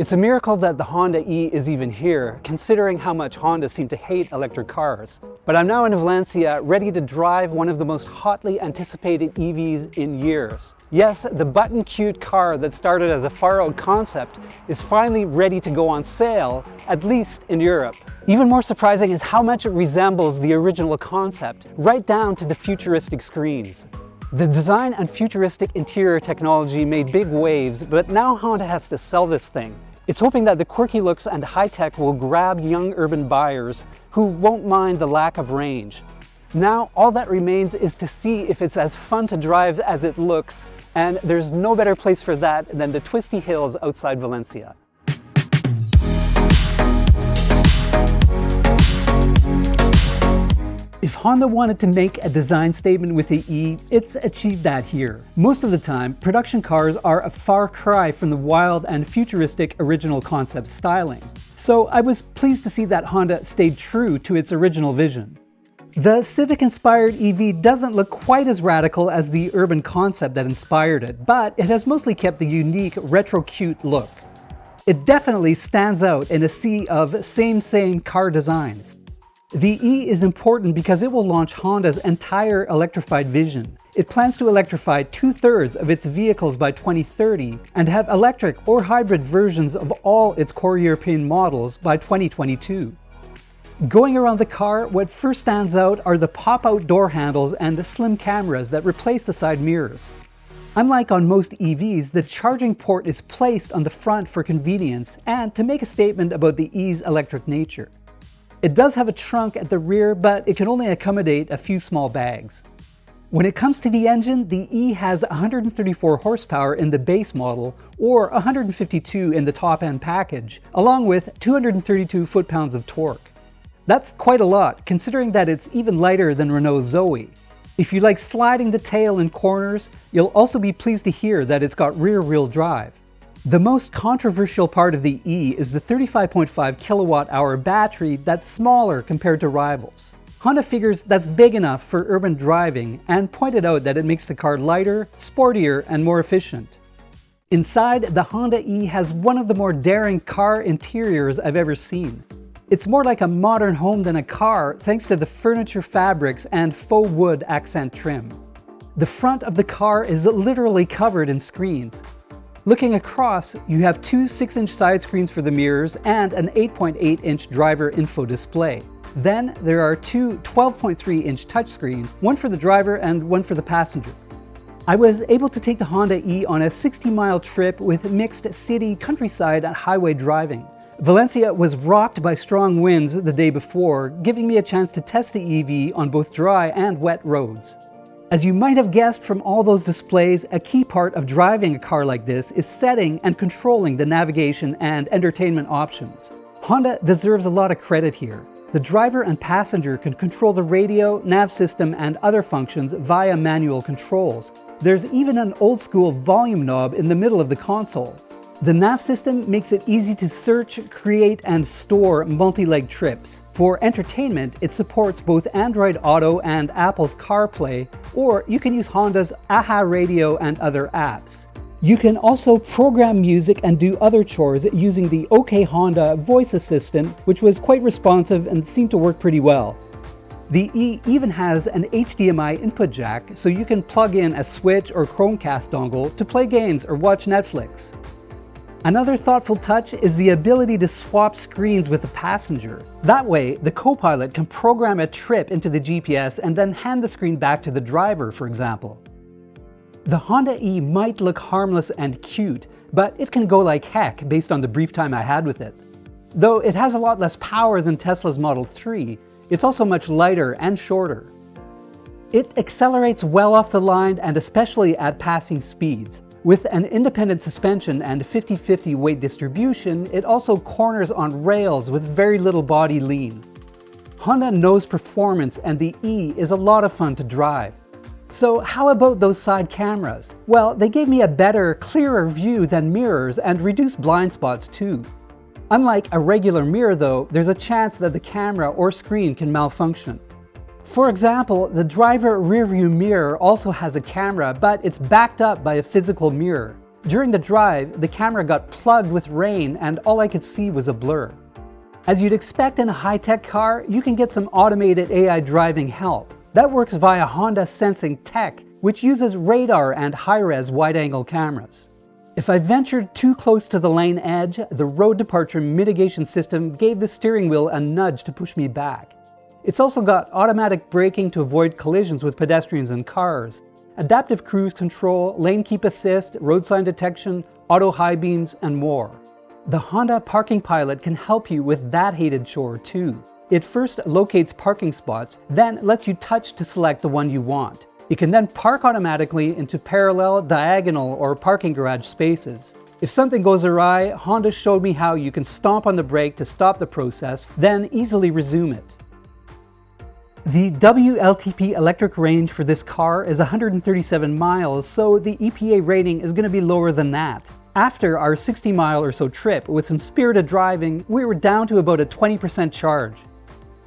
It's a miracle that the Honda E is even here, considering how much Honda seem to hate electric cars. But I'm now in Valencia, ready to drive one of the most hotly anticipated EVs in years. Yes, the button-cute car that started as a far-out concept is finally ready to go on sale, at least in Europe. Even more surprising is how much it resembles the original concept, right down to the futuristic screens. The design and futuristic interior technology made big waves, but now Honda has to sell this thing. It's hoping that the quirky looks and high-tech will grab young urban buyers who won't mind the lack of range. Now all that remains is to see if it's as fun to drive as it looks, and there's no better place for that than the twisty hills outside Valencia. If Honda wanted to make a design statement with the E, it's achieved that here. Most of the time, production cars are a far cry from the wild and futuristic original concept styling. So I was pleased to see that Honda stayed true to its original vision. The Civic-inspired EV doesn't look quite as radical as the urban concept that inspired it, but it has mostly kept the unique retro-cute look. It definitely stands out in a sea of same car designs. The E is important because it will launch Honda's entire electrified vision. It plans to electrify 2/3 of its vehicles by 2030 and have electric or hybrid versions of all its core European models by 2022. Going around the car, what first stands out are the pop-out door handles and the slim cameras that replace the side mirrors. Unlike on most EVs, the charging port is placed on the front for convenience and to make a statement about the E's electric nature. It does have a trunk at the rear, but it can only accommodate a few small bags. When it comes to the engine, the E has 134 horsepower in the base model, or 152 in the top-end package, along with 232 foot-pounds of torque. That's quite a lot, considering that it's even lighter than Renault's Zoe. If you like sliding the tail in corners, you'll also be pleased to hear that it's got rear-wheel drive. The most controversial part of the E is the 35.5 kilowatt-hour battery that's smaller compared to rivals. Honda figures that's big enough for urban driving and pointed out that it makes the car lighter, sportier, and more efficient. Inside, the Honda E has one of the more daring car interiors I've ever seen. It's more like a modern home than a car thanks to the furniture fabrics and faux wood accent trim. The front of the car is literally covered in screens. Looking across, you have two 6-inch side screens for the mirrors and an 8.8-inch driver info display. Then there are two 12.3-inch touchscreens, one for the driver and one for the passenger. I was able to take the Honda E on a 60-mile trip with mixed city, countryside, and highway driving. Valencia was rocked by strong winds the day before, giving me a chance to test the EV on both dry and wet roads. As you might have guessed from all those displays, a key part of driving a car like this is setting and controlling the navigation and entertainment options. Honda deserves a lot of credit here. The driver and passenger can control the radio, nav system, and other functions via manual controls. There's even an old-school volume knob in the middle of the console. The nav system makes it easy to search, create, and store multi-leg trips. For entertainment, it supports both Android Auto and Apple's CarPlay, or you can use Honda's AHA Radio and other apps. You can also program music and do other chores using the OK Honda voice assistant, which was quite responsive and seemed to work pretty well. The E even has an HDMI input jack, so you can plug in a Switch or Chromecast dongle to play games or watch Netflix. Another thoughtful touch is the ability to swap screens with the passenger. That way, the co-pilot can program a trip into the GPS and then hand the screen back to the driver, for example. The Honda E might look harmless and cute, but it can go like heck based on the brief time I had with it. Though it has a lot less power than Tesla's Model 3, it's also much lighter and shorter. It accelerates well off the line and especially at passing speeds. With an independent suspension and 50-50 weight distribution, it also corners on rails with very little body lean. Honda knows performance, and the E is a lot of fun to drive. So how about those side cameras? Well, they gave me a better, clearer view than mirrors and reduced blind spots too. Unlike a regular mirror though, there's a chance that the camera or screen can malfunction. For example, the driver rearview mirror also has a camera, but it's backed up by a physical mirror. During the drive, the camera got plugged with rain and all I could see was a blur. As you'd expect in a high-tech car, you can get some automated AI driving help. That works via Honda Sensing Tech, which uses radar and high-res wide-angle cameras. If I ventured too close to the lane edge, the road departure mitigation system gave the steering wheel a nudge to push me back. It's also got automatic braking to avoid collisions with pedestrians and cars, adaptive cruise control, lane keep assist, road sign detection, auto high beams, and more. The Honda Parking Pilot can help you with that hated chore too. It first locates parking spots, then lets you touch to select the one you want. It can then park automatically into parallel, diagonal, or parking garage spaces. If something goes awry, Honda showed me how you can stomp on the brake to stop the process, then easily resume it. The WLTP electric range for this car is 137 miles, so the EPA rating is going to be lower than that. After our 60-mile or so trip with some spirited driving, we were down to about a 20% charge.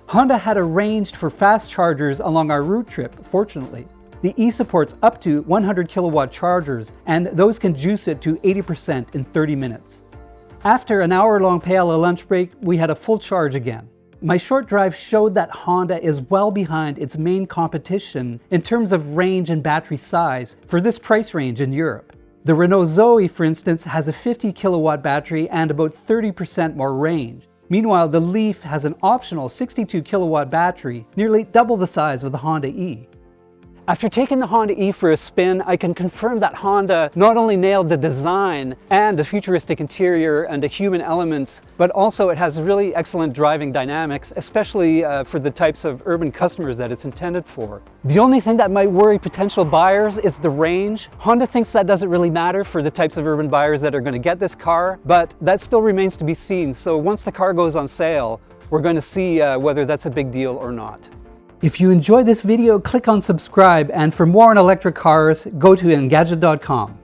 Honda had arranged for fast chargers along our route trip, fortunately. The E supports up to 100 kilowatt chargers, and those can juice it to 80% in 30 minutes. After an hour-long paella lunch break, we had a full charge again. My short drive showed that Honda is well behind its main competition in terms of range and battery size for this price range in Europe. The Renault Zoe, for instance, has a 50 kilowatt battery and about 30% more range. Meanwhile, the Leaf has an optional 62 kilowatt battery, nearly double the size of the Honda E. After taking the Honda E for a spin, I can confirm that Honda not only nailed the design and the futuristic interior and the human elements, but also it has really excellent driving dynamics, especially for the types of urban customers that it's intended for. The only thing that might worry potential buyers is the range. Honda thinks that doesn't really matter for the types of urban buyers that are going to get this car, but that still remains to be seen. So once the car goes on sale, we're going to see whether that's a big deal or not. If you enjoyed this video, click on subscribe, and for more on electric cars, go to Engadget.com.